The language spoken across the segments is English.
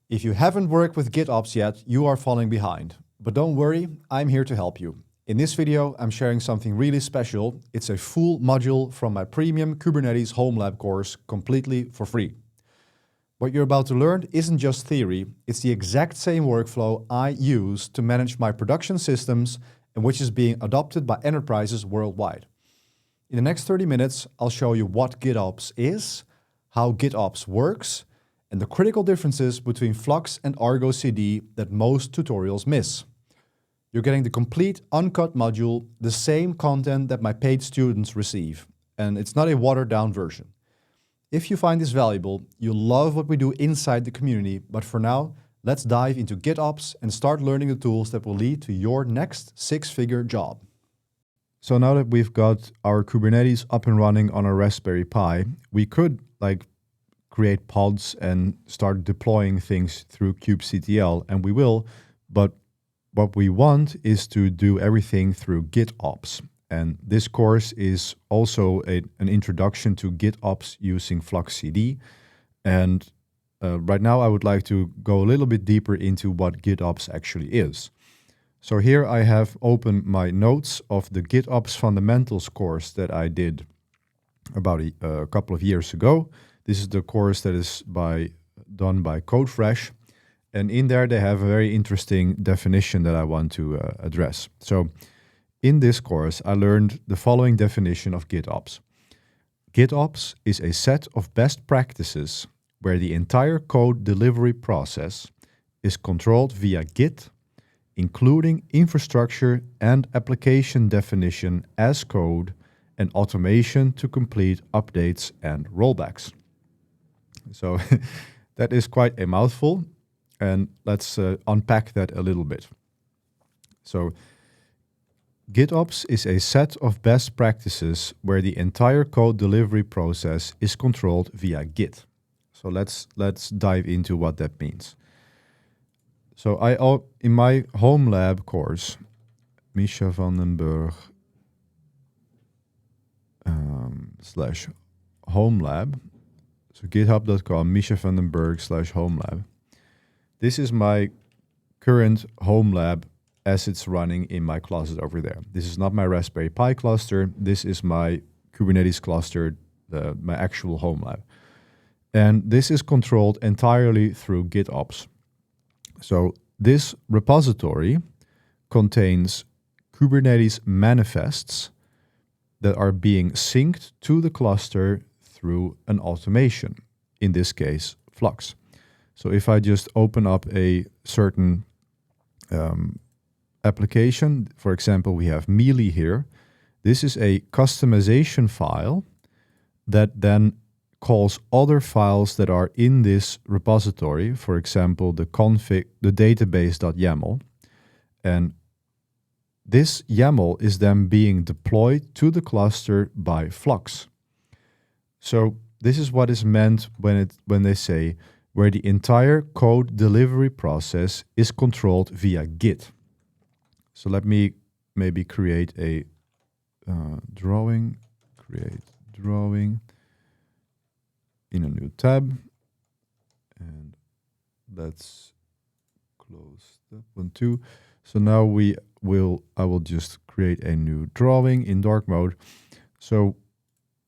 If you haven't worked with GitOps yet, you are falling behind. But don't worry, I'm here to help you. In this video, I'm sharing something really special. It's a full module from my premium Kubernetes Homelab course, completely for free. What you're about to learn isn't just theory, it's the exact same workflow I use to manage my production systems and which is being adopted by enterprises worldwide. In the next 30 minutes, I'll show you what GitOps is, how GitOps works, and the critical differences between Flux and Argo CD that most tutorials miss. You're getting the complete uncut module, the same content that my paid students receive, and it's not a watered down version. If you find this valuable, you'll love what we do inside the community, but for now, let's dive into GitOps and start learning the tools that will lead to your next six-figure job. So now that we've got our Kubernetes up and running on a Raspberry Pi, we could create pods and start deploying things through kubectl, and we will, but what we want is to do everything through GitOps. And this course is also an introduction to GitOps using Flux CD. And right now I would like to go a little bit deeper into what GitOps actually is. So here I have opened my notes of the GitOps Fundamentals course that I did about a couple of years ago. This is the course that is done by CodeFresh. And in there they have a very interesting definition that I want to address. So in this course, I learned the following definition of GitOps. GitOps is a set of best practices where the entire code delivery process is controlled via Git, including infrastructure and application definition as code and automation to complete updates and rollbacks. So that is quite a mouthful, and let's unpack that a little bit. So GitOps is a set of best practices where the entire code delivery process is controlled via Git. So let's dive into what that means. So in my Homelab course, Misha van den Burg /Homelab, so github.com, Misha van den Burg /Homelab. This is my current Homelab as it's running in my closet over there. This is not my Raspberry Pi cluster. This is my Kubernetes cluster, my actual Homelab. And this is controlled entirely through GitOps. So this repository contains Kubernetes manifests that are being synced to the cluster through an automation, in this case, Flux. So if I just open up a certain application, for example, we have Mealy here. This is a customization file that then calls other files that are in this repository, for example, the database.yaml. And this YAML is then being deployed to the cluster by Flux. So this is what is meant when they say where the entire code delivery process is controlled via Git. So let me maybe create a drawing. Create drawing in a new tab. And let's close that one too. So now I will just create a new drawing in dark mode. So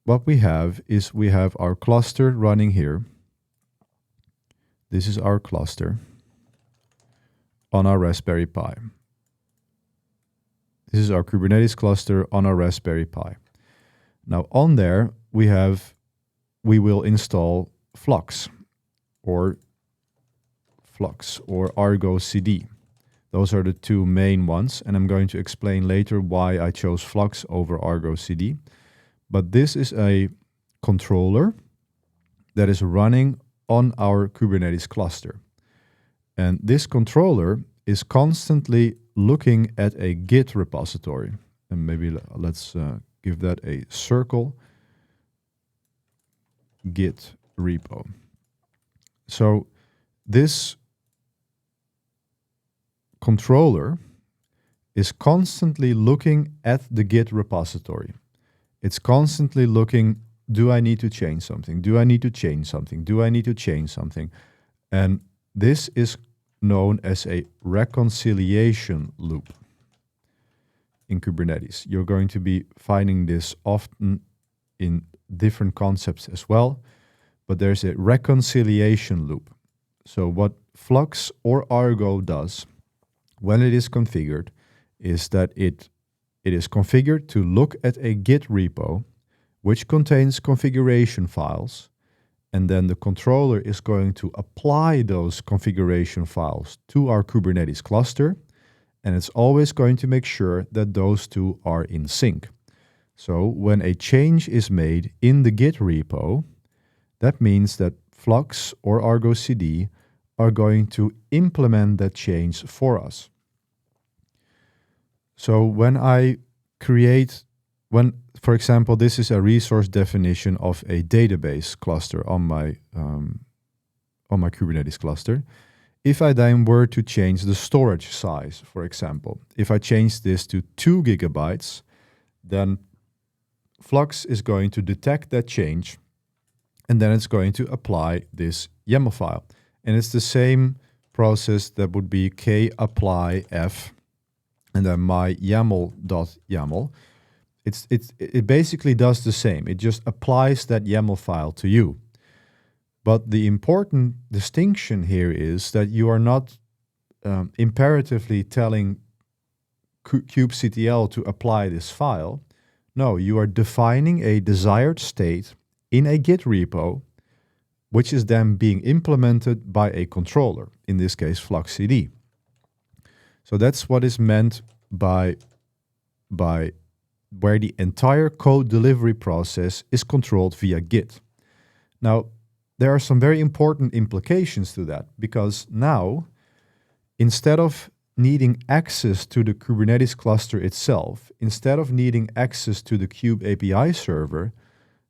what we have is we have our cluster running here. This is our cluster on our Raspberry Pi. This is our Kubernetes cluster on our Raspberry Pi. Now on there we will install Flux or Argo CD. Those are the two main ones, and I'm going to explain later why I chose Flux over Argo CD. But this is a controller that is running on our Kubernetes cluster. And this controller is constantly looking at a Git repository. And maybe let's give that a circle. Git repo. So this controller is constantly looking at the Git repository. It's constantly looking, do I need to change something? Do I need to change something? Do I need to change something? And This is known as a reconciliation loop in Kubernetes. You're going to be finding this often in different concepts as well, but there's a reconciliation loop. So what Flux or Argo does when it is configured is that it is configured to look at a Git repo which contains configuration files, and then the controller is going to apply those configuration files to our Kubernetes cluster, and it's always going to make sure that those two are in sync. So when a change is made in the Git repo, that means that Flux or Argo CD are going to implement that change for us. So when I create, for example, this is a resource definition of a database cluster on my Kubernetes cluster. If I then were to change the storage size, for example, if I change this to 2 gigabytes, then Flux is going to detect that change, and then it's going to apply this YAML file. And it's the same process that would be k-apply f, and then my YAML.YAML. It basically does the same. It just applies that YAML file to you. But the important distinction here is that you are not imperatively telling kubectl to apply this file. No, you are defining a desired state in a Git repo, which is then being implemented by a controller, in this case Flux CD. So that's what is meant by where the entire code delivery process is controlled via Git. Now, there are some very important implications to that, because now, instead of needing access to the Kubernetes cluster itself, instead of needing access to the Kube API server,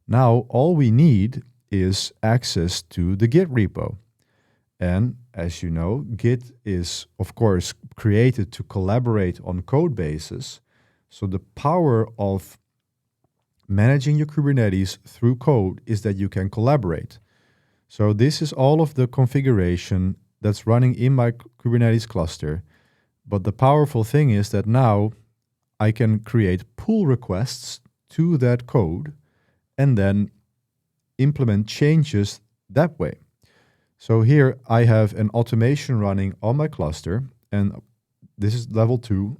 now all we need is access to the Git repo. And as you know, Git is, of course, created to collaborate on code bases. So the power of managing your Kubernetes through code is that you can collaborate. So this is all of the configuration that's running in my Kubernetes cluster. But the powerful thing is that now I can create pull requests to that code and then implement changes that way. So here I have an automation running on my cluster, and this is level 2.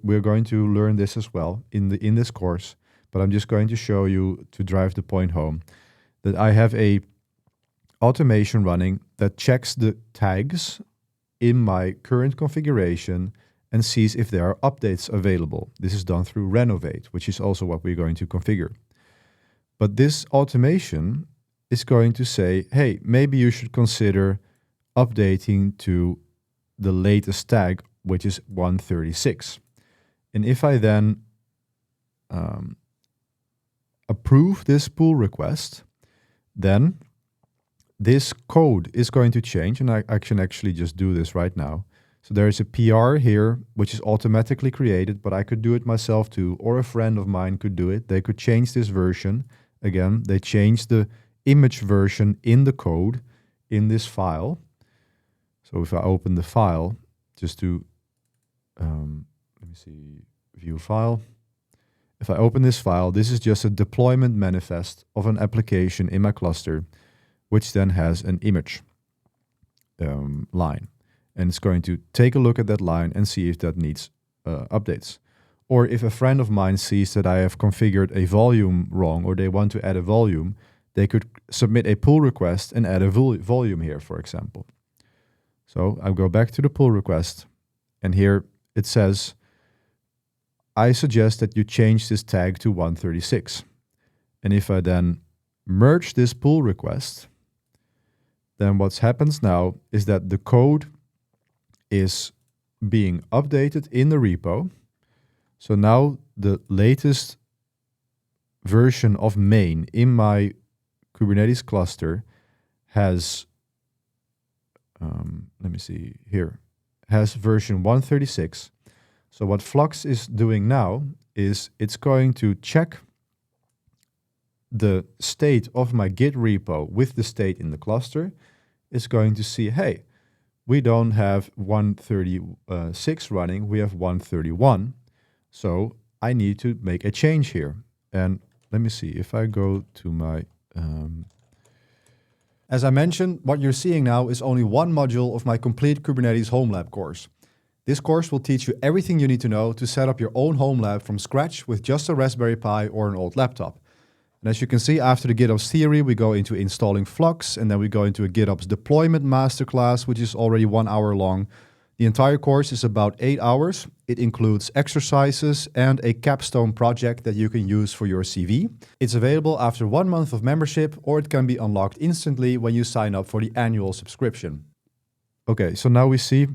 We're going to learn this as well in this course, but I'm just going to show you to drive the point home that I have a automation running that checks the tags in my current configuration and sees if there are updates available. This is done through Renovate, which is also what we're going to configure. But this automation is going to say, hey, maybe you should consider updating to the latest tag, which is 136. And if I then approve this pull request, then this code is going to change, and I can actually just do this right now. So there is a PR here, which is automatically created, but I could do it myself too, or a friend of mine could do it. They could change this version. Again, they change the image version in the code in this file. So if I open the file, just to, let me see, view file. If I open this file, this is just a deployment manifest of an application in my cluster, which then has an image line. And it's going to take a look at that line and see if that needs updates. Or if a friend of mine sees that I have configured a volume wrong, or they want to add a volume, they could submit a pull request and add a volume here, for example. So I'll go back to the pull request, and here it says, I suggest that you change this tag to 136. And if I then merge this pull request, then what happens now is that the code is being updated in the repo. So now the latest version of main in my Kubernetes cluster has, let me see here, has version 136. So what Flux is doing now is it's going to check the state of my Git repo with the state in the cluster. It's going to see, hey, we don't have 136 running, we have 131. So I need to make a change here. And let me see, if I go to my... As I mentioned, what you're seeing now is only one module of my complete Kubernetes Homelab course. This course will teach you everything you need to know to set up your own home lab from scratch with just a Raspberry Pi or an old laptop. And as you can see, after the GitOps theory, we go into installing Flux, and then we go into a GitOps deployment masterclass, which is already 1 hour long. The entire course is about 8 hours. It includes exercises and a capstone project that you can use for your CV. It's available after 1 month of membership, or it can be unlocked instantly when you sign up for the annual subscription. Okay, so now we see,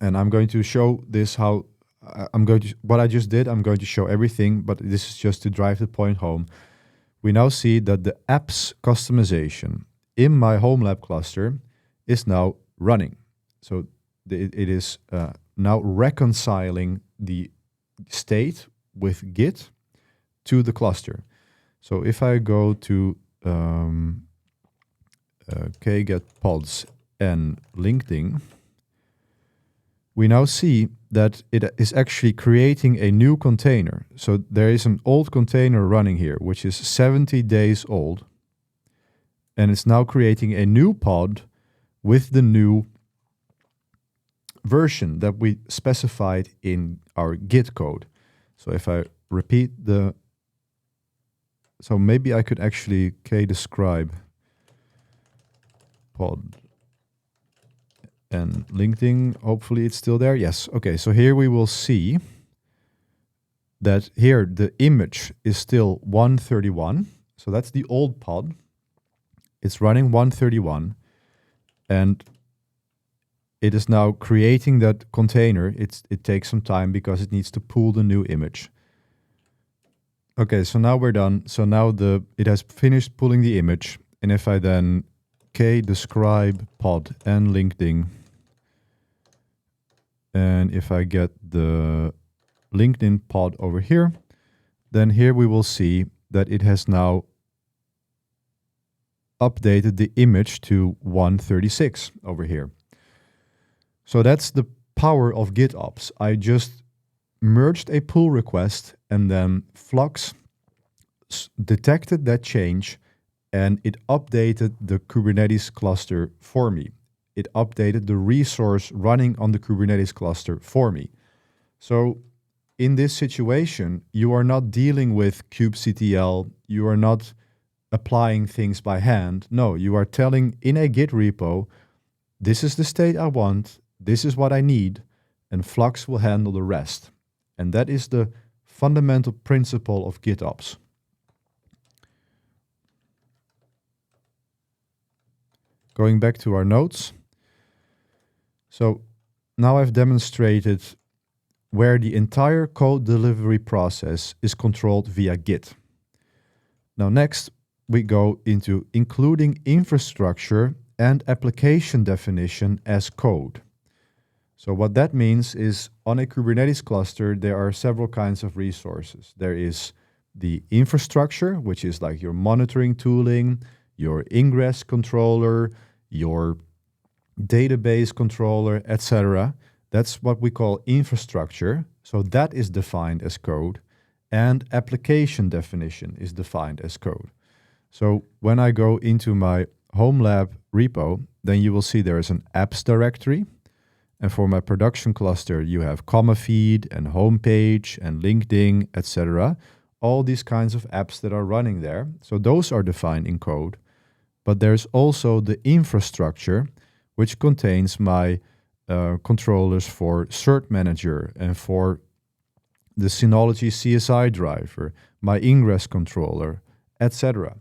and I'm going to show this how, what I just did, I'm going to show everything, but this is just to drive the point home. We now see that the apps customization in my Homelab cluster is now running. So it is now reconciling the state with Git to the cluster. So if I go to get pods and LinkedIn, we now see that it is actually creating a new container. So there is an old container running here, which is 70 days old. And it's now creating a new pod with the new version that we specified in our Git code. So if I repeat so maybe I could actually describe pod and LinkedIn, hopefully it's still there. Yes, okay, so here we will see that here the image is still 131. So that's the old pod. It's running 131, and it is now creating that container. It takes some time because it needs to pull the new image. Okay, so now we're done. So now it has finished pulling the image. And if I then describe pod and LinkedIn, and if I get the LinkedIn pod over here, then here we will see that it has now updated the image to 136 over here. So that's the power of GitOps. I just merged a pull request, and then Flux detected that change, and it updated the Kubernetes cluster for me. It updated the resource running on the Kubernetes cluster for me. So in this situation, you are not dealing with kubectl, you are not applying things by hand. No, you are telling in a Git repo, this is the state I want, this is what I need, and Flux will handle the rest. And that is the fundamental principle of GitOps. Going back to our notes. So now I've demonstrated where the entire code delivery process is controlled via Git. Now next, we go into including infrastructure and application definition as code. So what that means is on a Kubernetes cluster, there are several kinds of resources. There is the infrastructure, which is like your monitoring tooling, your ingress controller, your database controller, etc. That's what we call infrastructure. So that is defined as code, and application definition is defined as code. So when I go into my Homelab repo, then you will see there is an apps directory. And for my production cluster, you have comma feed and homepage and LinkedIn, etc. All these kinds of apps that are running there. So those are defined in code. But there's also the infrastructure, which contains my controllers for Cert Manager and for the Synology CSI driver, my ingress controller, etc.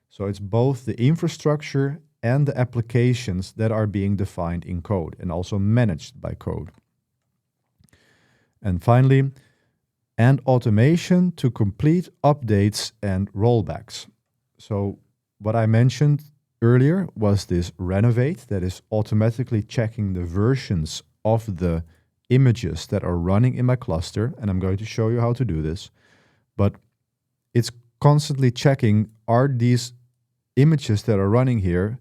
So it's both the infrastructure and the applications that are being defined in code and also managed by code. And finally, and automation to complete updates and rollbacks. So what I mentioned earlier was this renovate that is automatically checking the versions of the images that are running in my cluster, and I'm going to show you how to do this. But it's constantly checking, are these images that are running here,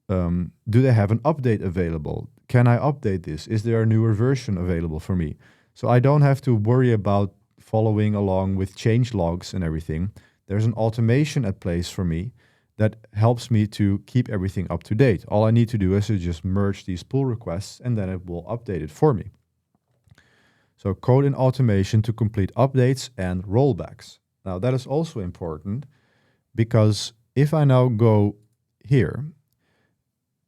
do they have an update available? can I update this? Is there a newer version available for me? So I don't have to worry about following along with change logs and everything. There's an automation at place for me that helps me to keep everything up to date. All I need to do is to just merge these pull requests and then it will update it for me. So code and automation to complete updates and rollbacks. Now that is also important because if I now go here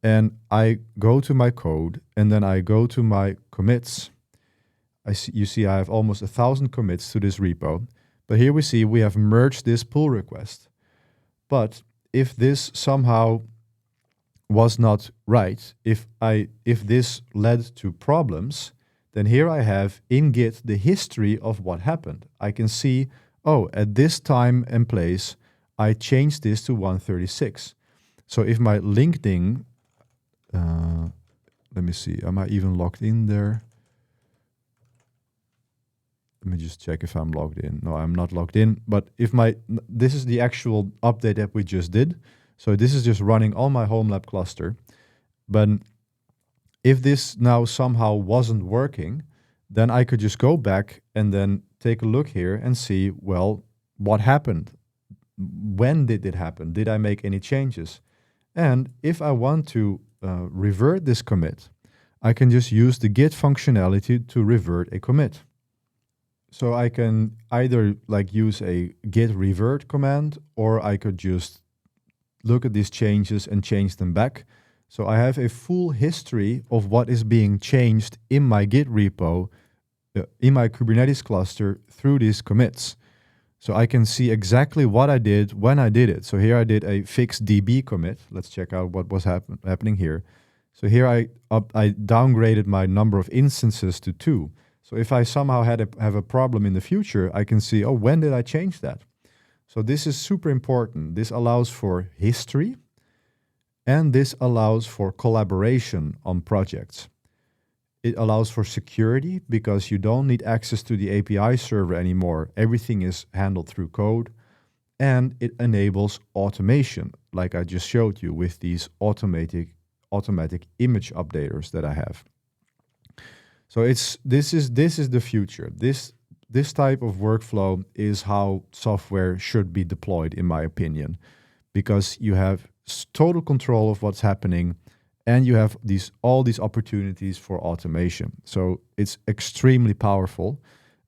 and I go to my code and then I go to my commits, you see I have almost 1,000 commits to this repo, but here we see we have merged this pull request. But if this somehow was not right, if this led to problems, then here I have in Git the history of what happened. I can see, oh, at this time and place, I changed this to 136. So if my LinkedIn, let me see, am I even logged in there? Let me just check if I'm logged in. No, I'm not logged in. But if this is the actual update that we just did. So this is just running on my Homelab cluster. But if this now somehow wasn't working, then I could just go back and then take a look here and see, well, what happened? When did it happen? Did I make any changes? And if I want to revert this commit, I can just use the Git functionality to revert a commit. So I can either like use a git revert command, or I could just look at these changes and change them back. So I have a full history of what is being changed in my Git repo, in my Kubernetes cluster through these commits. So I can see exactly what I did when I did it. So here I did a fixed DB commit. Let's check out what was happening here. So here I downgraded my number of instances to 2. So if I somehow have a problem in the future, I can see, oh, when did I change that? So this is super important. This allows for history, and this allows for collaboration on projects. It allows for security because you don't need access to the API server anymore. Everything is handled through code, and it enables automation, like I just showed you with these automatic image updaters that I have. So this is the future. This type of workflow is how software should be deployed, in my opinion, because you have total control of what's happening, and you have all these opportunities for automation. So it's extremely powerful,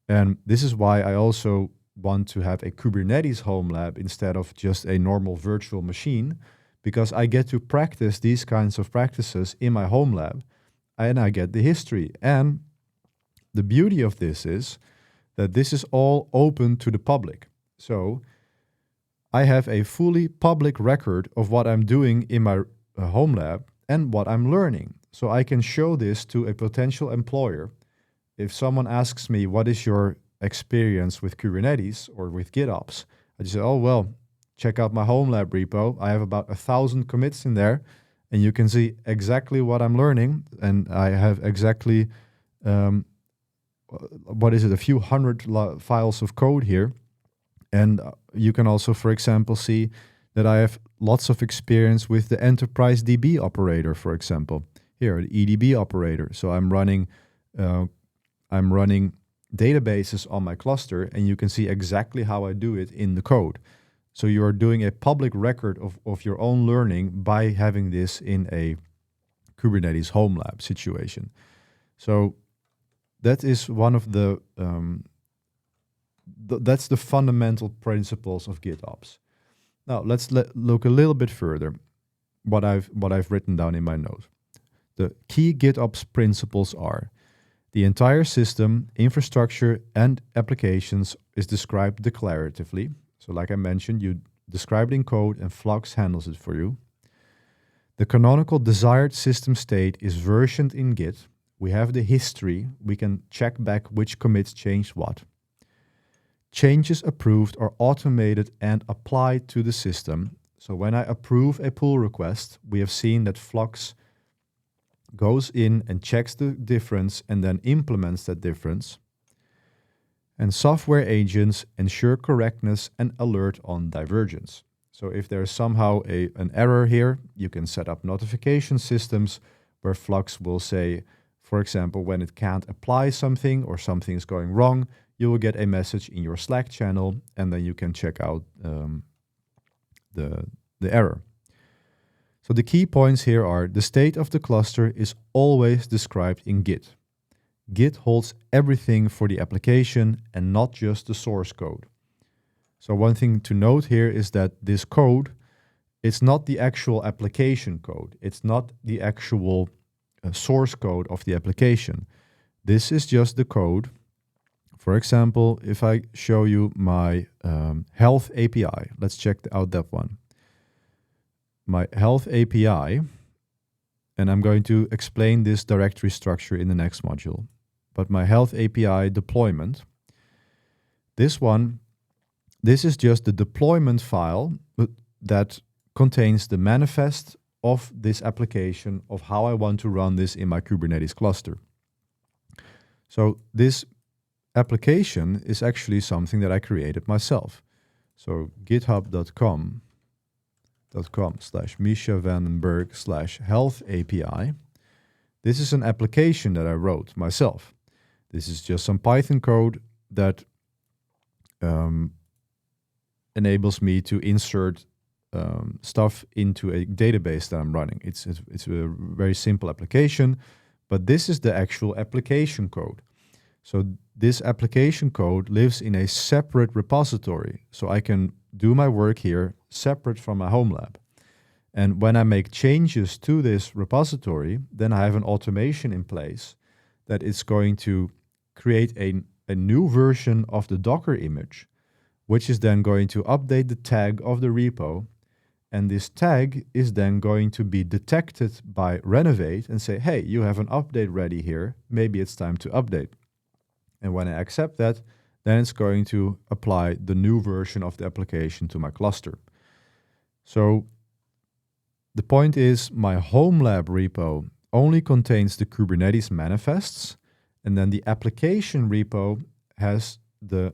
and this is why I also want to have a Kubernetes Homelab instead of just a normal virtual machine, because I get to practice these kinds of practices in my Homelab. And I get the history. And the beauty of this is that this is all open to the public. So I have a fully public record of what I'm doing in my Homelab and what I'm learning. So I can show this to a potential employer. If someone asks me, what is your experience with Kubernetes or with GitOps? I just say, oh, well, check out my Homelab repo. I have about 1,000 commits in there. And you can see exactly what I'm learning. And I have exactly, a few hundred files of code here. And you can also, for example, see that I have lots of experience with the enterprise DB operator, for example. Here, the EDB operator. So I'm running databases on my cluster, and you can see exactly how I do it in the code. So you are doing a public record of your own learning by having this in a Kubernetes Homelab situation. So that is one of that's the fundamental principles of GitOps. Now let's look a little bit further what I've written down in my note. The key GitOps principles are: the entire system, infrastructure, and applications is described declaratively. So like I mentioned, you describe it in code and Flux handles it for you. The canonical desired system state is versioned in Git. We have the history. We can check back which commits changed what. Changes approved are automated and applied to the system. So when I approve a pull request, we have seen that Flux goes in and checks the difference and then implements that difference. And software agents ensure correctness and alert on divergence. So if there's somehow an error here, you can set up notification systems where Flux will say, for example, when it can't apply something or something is going wrong, you will get a message in your Slack channel, and then you can check out the error. So the key points here are the state of the cluster is always described in Git. Git holds everything for the application and not just the source code. So one thing to note here is that this code, it's not the actual application code. It's not the actual source code of the application. This is just the code. For example, if I show you my health API, let's check out that one. My health API, and I'm going to explain this directory structure in the next module. But my health API deployment, this is just the deployment file that contains the manifest of this application of how I want to run this in my Kubernetes cluster. So this application is actually something that I created myself. So github.com/misha-vandenberg/health API. This is an application that I wrote myself. This is just some Python code that enables me to insert stuff into a database that I'm running. It's a very simple application, but this is the actual application code. So this application code lives in a separate repository. So I can do my work here separate from my home lab. And when I make changes to this repository, then I have an automation in place that is going to create a new version of the Docker image, which is then going to update the tag of the repo. And this tag is then going to be detected by Renovate and say, hey, you have an update ready here. Maybe it's time to update. And when I accept that, then it's going to apply the new version of the application to my cluster. So the point is, my home lab repo only contains the Kubernetes manifests, and then the application repo has the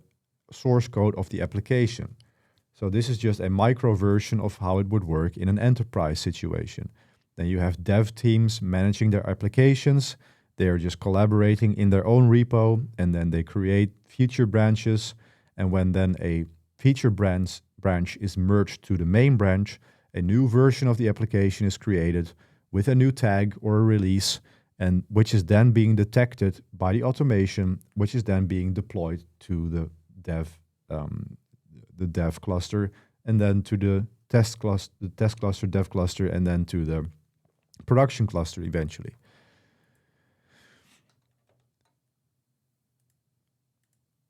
source code of the application. So this is just a micro version of how it would work in an enterprise situation. Then you have dev teams managing their applications. They are just collaborating in their own repo, and then they create feature branches. And when then a feature branch is merged to the main branch, a new version of the application is created with a new tag or a release, and which is then being detected by the automation, which is then being deployed to the dev cluster, and then to the test cluster, dev cluster, and then to the production cluster eventually.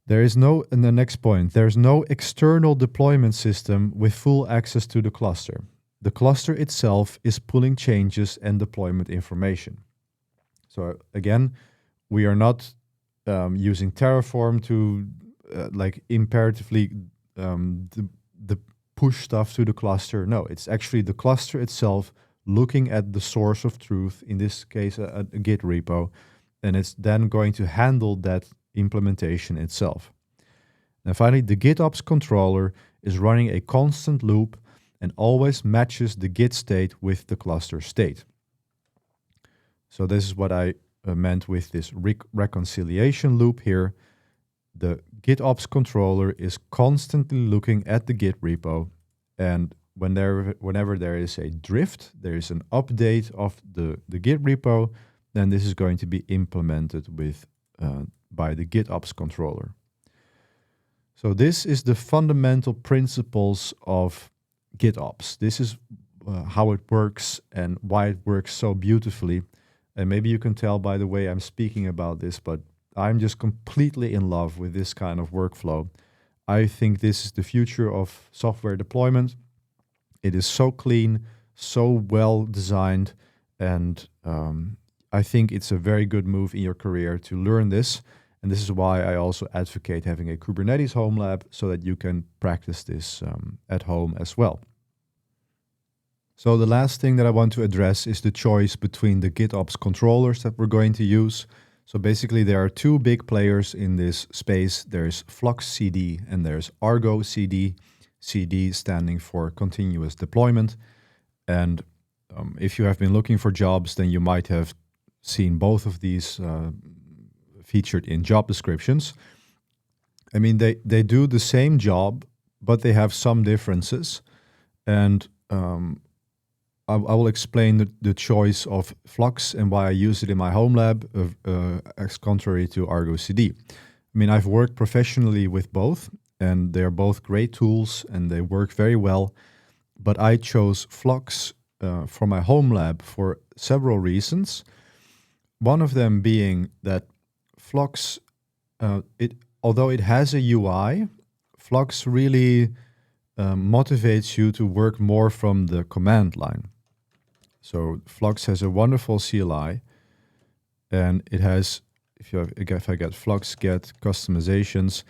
There is no, in the next point, there's no external deployment system with full access to the cluster. The cluster itself is pulling changes and deployment information. So again, we are not using Terraform to imperatively push stuff to the cluster. No, it's actually the cluster itself looking at the source of truth, in this case a Git repo, and it's then going to handle that implementation itself. And finally, the GitOps controller is running a constant loop and always matches the Git state with the cluster state. So this is what I meant with this reconciliation loop here. The GitOps controller is constantly looking at the Git repo, and whenever there is a drift, there is an update of the Git repo, then this is going to be implemented with by the GitOps controller. So this is the fundamental principles of GitOps. This is how it works and why it works so beautifully. And maybe you can tell by the way I'm speaking about this, but I'm just completely in love with this kind of workflow. I think this is the future of software deployment. It is so clean, so well designed, and I think it's a very good move in your career to learn this. And this is why I also advocate having a Kubernetes Homelab so that you can practice this at home as well. So the last thing that I want to address is the choice between the GitOps controllers that we're going to use. So basically there are two big players in this space. There's Flux CD and there's Argo CD. CD standing for continuous deployment. And If you have been looking for jobs, then you might have seen both of these featured in job descriptions. I mean, they do the same job, but they have some differences. And I will explain the choice of Flux and why I use it in my home lab as contrary to Argo CD. I mean, I've worked professionally with both, and they're both great tools and they work very well. But I chose Flux for my home lab for several reasons. One of them being that Flux, although it has a UI, Flux really motivates you to work more from the command line. So Flux has a wonderful CLI, and it has, if I get Flux get customizations,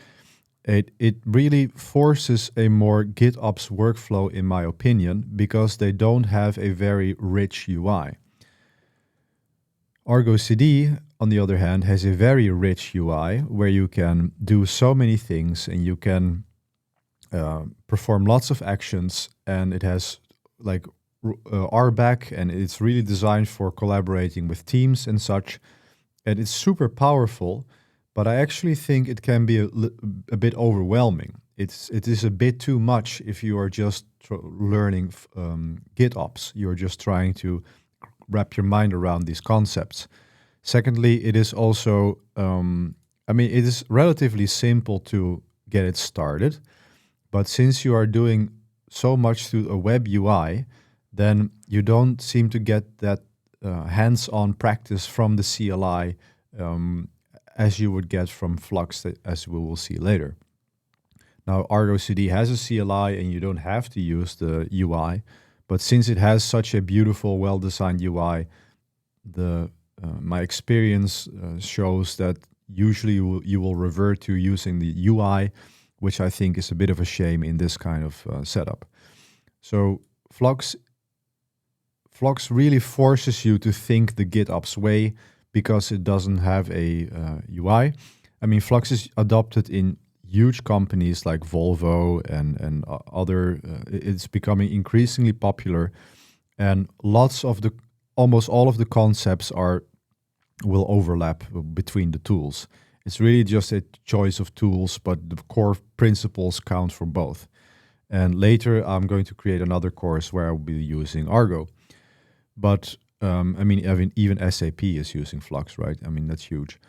it really forces a more GitOps workflow, in my opinion, because they don't have a very rich UI. Argo CD, on the other hand, has a very rich UI where you can do so many things and you can perform lots of actions, and it has like RBAC, and it's really designed for collaborating with teams and such, and it's super powerful. But I actually think it can be a bit overwhelming. It is a bit too much if you are just learning GitOps. You're just trying to wrap your mind around these concepts. Secondly, it is also, I mean, it is relatively simple to get it started. But since you are doing so much through a web UI, then you don't seem to get that hands-on practice from the CLI as you would get from Flux, as we will see later. Now, Argo CD has a CLI and you don't have to use the UI, but since it has such a beautiful, well-designed UI, my experience shows that usually you will revert to using the UI, which I think is a bit of a shame in this kind of setup. So Flux really forces you to think the GitOps way because it doesn't have a UI. I mean, Flux is adopted in huge companies like Volvo and other. It's becoming increasingly popular, and almost all of the concepts will overlap between the tools. It's really just a choice of tools, but the core principles count for both. And later, I'm going to create another course where I'll be using Argo. But I mean, even SAP is using Flux, right? I mean, that's huge.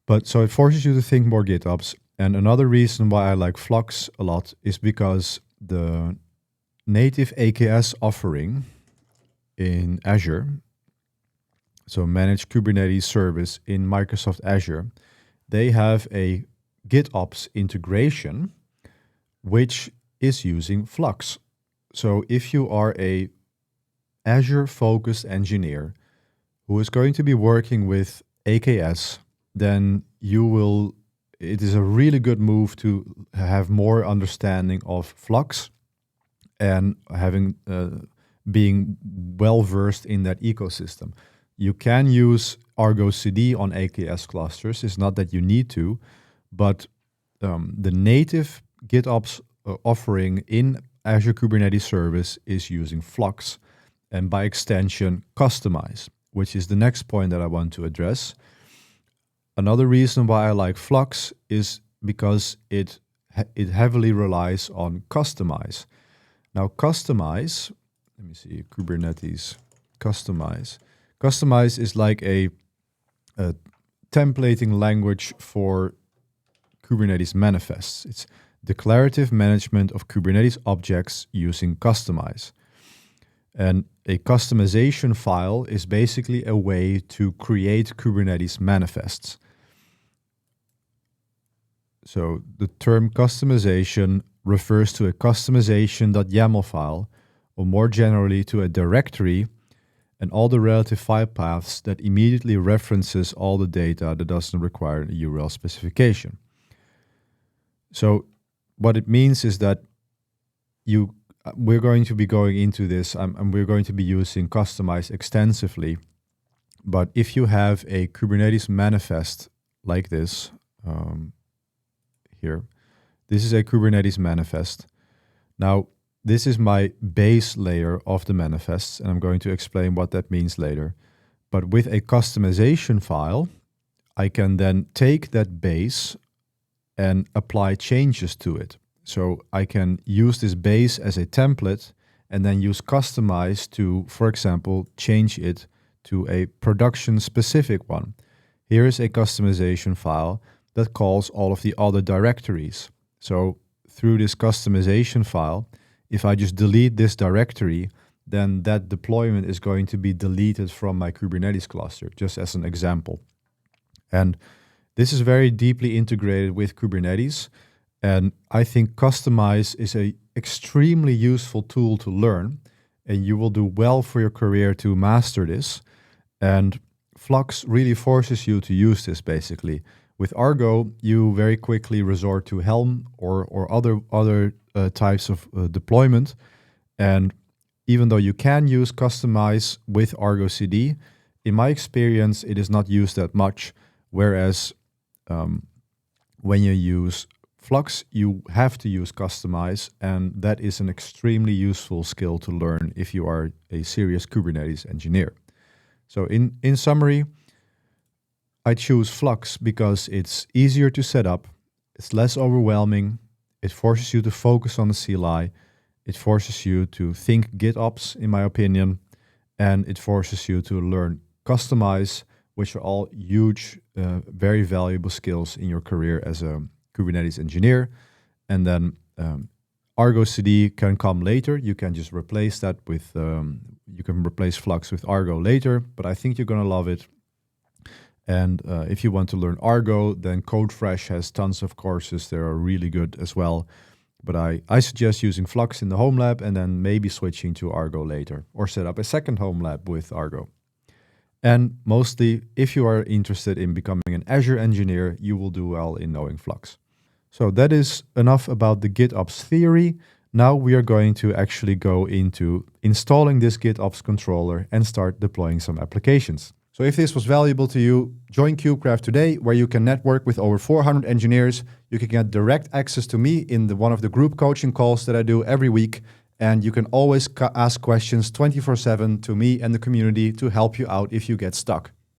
But so it forces you to think more GitOps. And another reason why I like Flux a lot is because the native AKS offering in Azure, so Managed Kubernetes Service in Microsoft Azure, they have a GitOps integration, which is using Flux. So if you are a Azure-focused engineer who is going to be working with AKS, then it is a really good move to have more understanding of Flux and being well-versed in that ecosystem. You can use Argo CD on AKS clusters. It's not that you need to, but the native GitOps offering in Azure Kubernetes Service is using Flux, and by extension, Kustomize, which is the next point that I want to address. Another reason why I like Flux is because it heavily relies on Kustomize. Now, Kustomize, let me see, Kubernetes Kustomize. Kustomize is like a templating language for Kubernetes manifests. It's declarative management of Kubernetes objects using Kustomize. And a customization file is basically a way to create Kubernetes manifests. So the term customization refers to a customization.yaml file, or more generally to a directory and all the relative file paths that immediately references all the data that doesn't require a URL specification. So what it means is that we're going to be going into this, and we're going to be using Kustomize extensively. But if you have a Kubernetes manifest like this, here, this is a Kubernetes manifest. Now, this is my base layer of the manifests, and I'm going to explain what that means later. But with a customization file, I can then take that base and apply changes to it. So I can use this base as a template and then use customize to, for example, change it to a production specific one. Here is a customization file that calls all of the other directories. So through this customization file, if I just delete this directory, then that deployment is going to be deleted from my Kubernetes cluster, just as an example. And this is very deeply integrated with Kubernetes. And I think Customize is an extremely useful tool to learn, and you will do well for your career to master this. And Flux really forces you to use this basically. With Argo, you very quickly resort to Helm or other types of deployment. And even though you can use Customize with Argo CD, in my experience, it is not used that much. Whereas when you use Flux, you have to use Customize, and that is an extremely useful skill to learn if you are a serious Kubernetes engineer. So in summary, I choose Flux because it's easier to set up, it's less overwhelming, it forces you to focus on the CLI, it forces you to think GitOps, in my opinion, and it forces you to learn Customize, which are all huge, very valuable skills in your career as a Kubernetes engineer. And then Argo CD can come later. You can just replace that with, you can replace Flux with Argo later, but I think you're going to love it. And if you want to learn Argo, then CodeFresh has tons of courses. They are really good as well. But I suggest using Flux in the Homelab and then maybe switching to Argo later, or set up a second Homelab with Argo. And mostly, if you are interested in becoming an Azure engineer, you will do well in knowing Flux. So that is enough about the GitOps theory. Now we are going to actually go into installing this GitOps controller and start deploying some applications. So if this was valuable to you, join KubeCraft today, where you can network with over 400 engineers. You can get direct access to me in one of the group coaching calls that I do every week. And you can always ask questions 24/7 to me and the community to help you out if you get stuck.